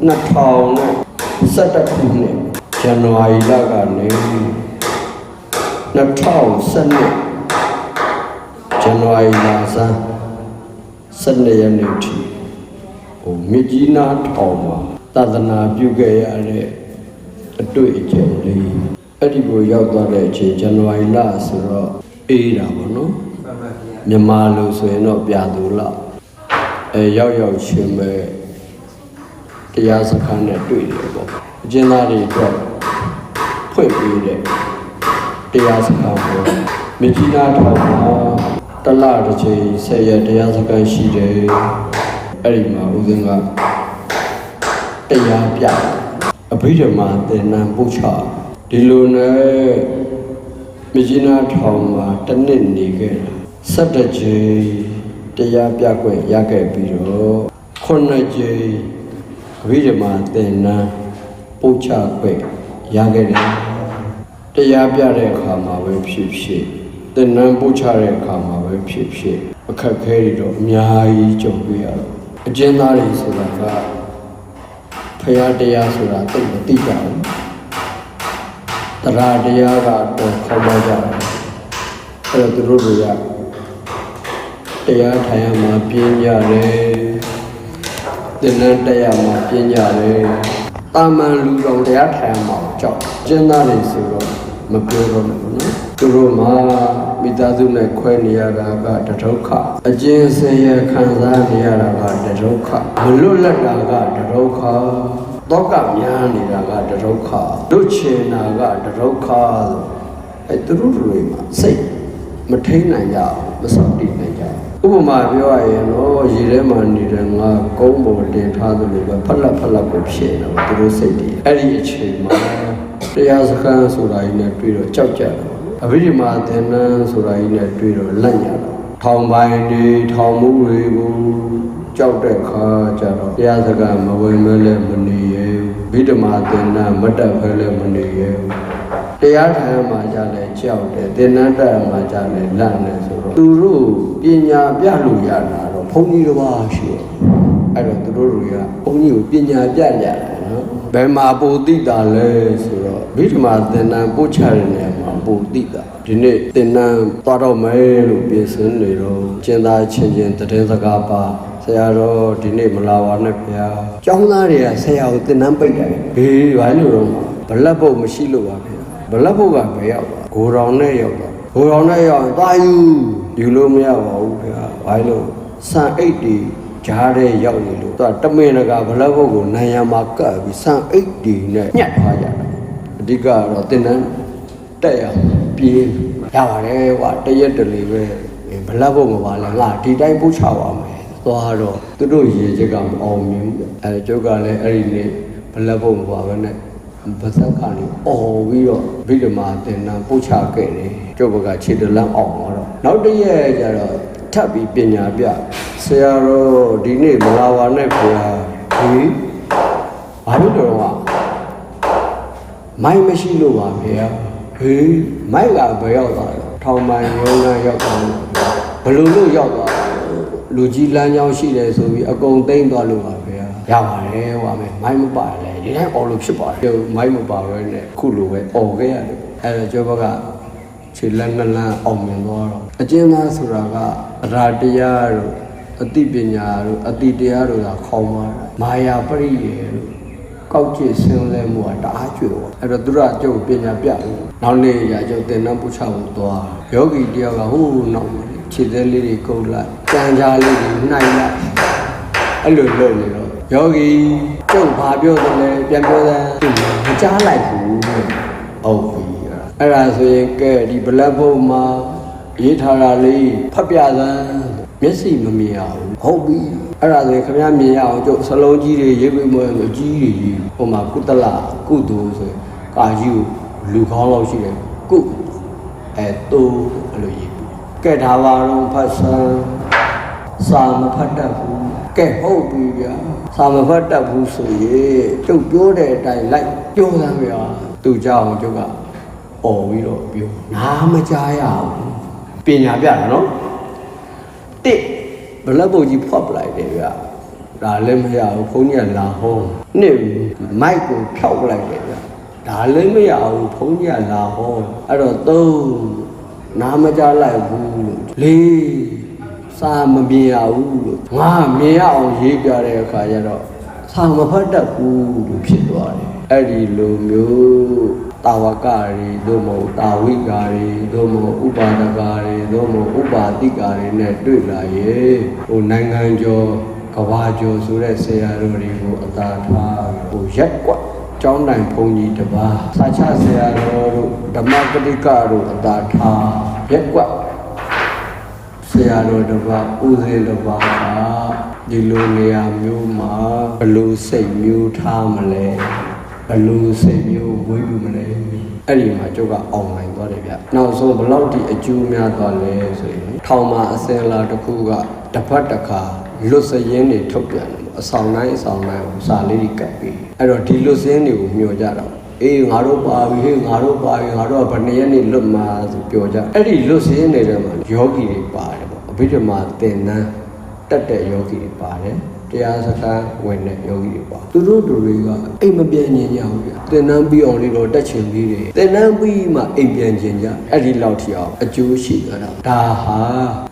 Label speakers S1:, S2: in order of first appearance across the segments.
S1: 2017ခုနှစ်ဇန်နဝါရီလကနေ2012ဇန်နဝါရီလဆန်း12ရက်နေ့ထိမြကြီးနားထောင်မှာသာသနာပြုခဲ့ရတဲ့အတွေ့အကြုံလေးအဲ့ဒီကိုရောက်သွားတဲ့အချိန်ဇန်နဝါရီလဆိုတော့အေးတာပေါ့နော်မြန်မာလိုဆိုရင်တော့ပြာသူလရောက်ချင်းပဲတရားစခန်းနဲ့တွေ့တယ်ပေါ့အကျဉ်းသားတွေအတွက်ဖွင့်ပေးတဲ့တရားစခန်းပေါ့မြကြီးနားထောင်မှာတလတစ်ချိန်10ရက်တရားစခန်းရှိတယ်အဲ့ဒီမှာဦးဇင်းကတရားပြအဘိဓမ္မာသင်္นานပို့ချဒီလိုနဲ့မြကြီးနားထောင်မှာတစ်နှစ်နေခဲ့တာ17ချိန်တရားပြခွင့်ရခဲ့ပြီးတော့9ချိန်အဘိဓမ္မာသင်္นานပို့ချခွင့်ရခဲ့တယ်တရားပြတဲ့အခါမှာပဲဖြစ်ဖြစ်သင်္นานပို့ချတဲ့အခါမှာပဲဖြစ်ဖြစ်အခက်ခဲတွေတော့အများကြီးကြုံတွေ့ရတော့အကျဉ်းသားတွေဆိုတာကဖရာတရားဆိုတာသိမသိကြဘူးတရားတရားကတော့ခေါ်ပါကြတယ်အဲ့တော့သူတို့တွေကတရားထိုင်ရမှာပြင်းကြတယ်သင်္นานတရားမှာပြင်းကြတယ်တာမန်လူတော်တရားထိုင်ရမှာကြောက်ကျဉ်းသားတွေဆိုတော့မပြောတော့ဘူးနော်သူတို့မှာမိသားစုနဲ့ခွဲနေရတာကတဒုက္ခအကျဉ်းဆင်းရဲခံစားနေရတာကတဒုက္ခမလွတ်လပ်တာကတဒုက္ခတောကများနေတာကတဒုက္ခလွတ်ချင်တာကတဒုက္ခသူတို့တွေမှာစိတ်မထိန်နိုင်ကြမစောင့်တည်နိုင်ကြဥပမာပြောရရင်တော့ရေထဲမှာနေတဲ့ငါကုန်းပေါ်တင်ထားသလိုပဲဖက်လက်ကိုဖြစ်နေတော့သူတို့စိတ်တည်အဲ့ဒီအချိန်မှာတရားစခန်းဆိုတာကြီးနဲ့တွေ့တော့ကြောက်ကြတယ်အဘိဓမ္မာသင်္นานဆိုတာကြီးနဲ့တွေ့တော့လက်ညတော့ထောင်ပိုင်းတွေထောင်မှုတွေကိုကြောက်တဲ့ခါကျတော့တရားစခန်းမဝင်မဲလဲမနေရဘူးအဘိဓမ္မာသင်္นานမတက်ဖဲလဲမနေရဘူးတရားထိုင်မှာကြလဲကြောက်တယ်သင်္นานတက်မှာကြလဲလန့်နေဆိုတော့သူတို့ပညာပြလို့ရတာတော့ဘုန်းကြီးတစ်ပါးရှိတယ်အဲ့တော့သူတို့တွေကဘုန်းကြီးကိုပညာပြရတယ်နော်ဘယ်မှာပိုသိတာလဲဆိုတော့အဘိဓမ္မာသင်္นานပို့ချတဲ့နေရာမှာပိုသိတာဒီနေ့သင်္นานသွားတော့မယ်လို့ပြင်ဆင်နေတော့ကျင်သားချင်းတည်စကားပါဆရာတော်ဒီနေ့မလာပါနဲ့ဗျာကျောင်းသားတွေကဆရာကိုသင်္นานပိတ်တယ်ဘေးဘာလို့တော့ဘလက်ပုတ်မရှိလို့ပါဗျာဘလက်ပုတ်ကဘယ်ရောက်သွားဂိုတောင်နဲ့ရောက်သွားဂိုတောင်နဲ့ရောက်သွားယူလို့မရပါဘူးဗျာဘာလို့စံအိတ်တီဂျားတဲ့ရောက်နေလို့သူကတမင်တကာဘလက်ပုတ်ကိုနိုင်ရမှာကပ်ပြီးစံအိတ်တီနဲ့ညှက်သွားကြတာအဓိကတော့သင်္นานတက်ရပြေးရပါတယ်ကွာတရက်တလေပဲဘလက်ပုတ်မပါလဲငါဒီတိုင်းပို့ချပါမယ်သွားတော့သူတို့ရေချက်ကမအောင်မြင်ဘူးအဲကျုပ်ကလည်းအဲ့ဒီနေ့ဘလက်ပုတ်မပါဘဲနဲ့ဗဇက်ကနေအော်ပြီးတော့ဗိဓမာသင်္นานပို့ချခဲ့တယ်ကျုပ်ကခြေတလန်းအောင်တော့နောက်တစ်ရက်ကျတော့ထပ်ပြီးပညာပြဆရာတော်ဒီနေ့မလာပါနဲ့ခင်ဗျာဒီဘာလို့တော့မိုင်းမရှိလို့ပါဗျာဟေးမိုက်ကဘယ်ရောက်သွားလဲထောင်ပိုင်းရုံးကရောက်သွားဘလို့ရောက်သွားလူကြီးလမ်းကြောင်းရှိတယ်ဆိုပြီးအကုန်သိမ့်သွားလို့ပါဗျာရပါတယ်ဟောမယ်မိုင်းမပါလဲဒီတိုင်းအော်လို့ဖြစ်ပါတယ်မိုင်းမပါပဲနဲ့ခုလိုပဲအော်ခဲ့ရတယ်အဲဒါကျောဘကခြေလက်နှစ်လန်းအောင်မြင်သွားတော့အကျဉ်းသားဆိုတာကအရာတရားတို့အသိပညာတို့အတိတရားတို့ကခေါင်းသွားတာမာယာပရိယေတို့ကောက်ကျစ်ဆင်းလဲမှုကတအားကျွေပေါ့အဲ့တော့သူတို့ကကျုပ်ပညာပြလို့နောက်နေ့ရကျုပ်သင်္นานပို့ချဖို့သွားယောဂီတယောက်ကဟိုးနောက်ခြေသေးလေးတွေကုတ်လိုက်ကြံကြားလေးတွေနှိုက်လိုက်အဲ့လိုလုပ်နေတော့ယောဂီကျုပ်ဘာပြောတယ်လဲပြန်ပြောတယ်မကြားလိုက်ဘူးဟုတ်ပြီအဲ့ဒါဆိုရင်ကဲဒီဘလက်ဘုံမှာရေးထားတာလေးဖတ်ပြစမ်းမျက်စိမမြင်အောင်ဟုတ်ပြီအဲ့ဒါဆိုရင်ခင်ဗျားမြင်ရအောင်ကျုပ်စလုံးကြီးတွေရေးပြီးမွေးလို့ကြီးတွေဟိုမှာကုသလကုသိုလ်ဆိုကာကြီးကိုလူကောင်းလောက်ရှိတယ်ကုတူအဲ့လိုရေးကဲဒါပါတော့ဖတ်စမ်းစာမဖတ်တတ်ဘူးကဲဟုတ်ပြီဗျာစာမဖတ်တတ်ဘူးဆိုရင်ကျုပ်ပြောတဲ့အတိုင်းလိုက်ပြောစမ်းဗျာသူကြောင့်ကျုပ်ကအော်ပြီးတော့ပြောနားမကြားရဘူးပညာပြတာနော်တစ်ဘလက်ပုတ်ကြီးဖွက်ပလိုက်တယ်ဗျာ ဒါလည်းမရဘူးဘုန်းကြီးကလာဟောနှစ်မိုက်ကိုဖြောက်လိုက်တယ်ဗျဒါလည်းမရဘူးဘုန်းကြီးကလာဟောအဲ့တော့သုံးနားမကြလိုက်ဘူးလို့လေးစာမမြင်ရဘူးလို့ငါမြင်ရအောင်ရေးပြတဲ့အခါကျတော့စာမဖတ်တတ်ဘူးလို့ဖြစ်သွားတယ်အဲ့ဒီလိုမျိုးတာဝကတွေတို့မဟုတ်တာဝိကာတွေတို့မဟုတ်ဥပါဒကာတွေတို့မဟုတ်ဥပါတိကာတွေနဲ့တွေ့လာရဲ့ဟိုနိုင်ငံကျော်ကဘာကျော်ဆိုတဲ့ဆရာတော်တွေကိုအသာထားဟိုရက်ကွက်ကျောင်းတိုင်ဘုန်းကြီးတစ်ပါးစာချဆရာတော်တို့ဓမ္မပဋိကတို့အသာထားရက်ကွက်ဆရာတော်တစ်ပါးဦးဇင်းတစ်ပါးကဒီလိုနေရာမျိုးမှာဘလို့စိတ်မျိုးထားမလဲဘလို့စိတ်မျိုးဝေးယူမလဲအဲ့ဒီမှာကျုပ်ကအောင်နိုင်သွားတယ်ဗျနောက်ဆုံးဘလောက်ဒီအကျိုးများသွားလဲဆိုရင်ထောင်မှာအစင်လာတစ်ခုကတစ်ပတ်တစ်ခါလွတ်စရင်းတွေထုတ်ပြန်တယ်အဆောင်တိုင်းကိုစာလေးတွေကပ်ပြီးအဲ့တော့ဒီလွတ်စရင်းတွေကိုမျှော်ကြတော့အေးငါတို့ပါပြီငါတို့ကဘယ်နှစ်ရက်နေလွတ်မှာဆိုပြောကြအဲ့ဒီလွတ်စရင်းတွေထဲမှာယောဂီတွေပါတယ်ပေါ့အဘိဓမ္မာသင်္นานတက်တဲ့ယောဂီတွေပါတယ်တရားစခန်းဝင်တဲ့ယောဂီတွေပါသူတို့တွေကအိမ်မပြန်ញင်ကြဘူးဗျသင်္นานပြီးအောင်လေးတော့တက်ချင်ပြီးတယ်သင်္นานပြီးမှအိမ်ပြန်ချင်ကြအဲ့ဒီလောက်ထိအောင်အကျိုးရှိကြတာဒါဟာ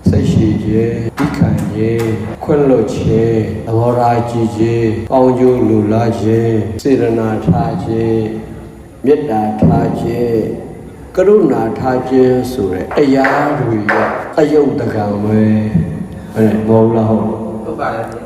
S1: စိတ်ရှိခြင်းဒီခံခြင်းခွင့်လွှတ်ခြင်းသဘောထားကြည်ခြင်းကောင်းကျိုးလူလားခြင်းစေတနာထားခြင်းမေတ္တာထားခြင်းကရုဏာထားခြင်းဆိုတဲ့တရားတွေရဲ့အယုတ်တကံပဲအဲ့ဒါမဟုတ်လားဟုတ်
S2: ဟုတ်ပါတယ်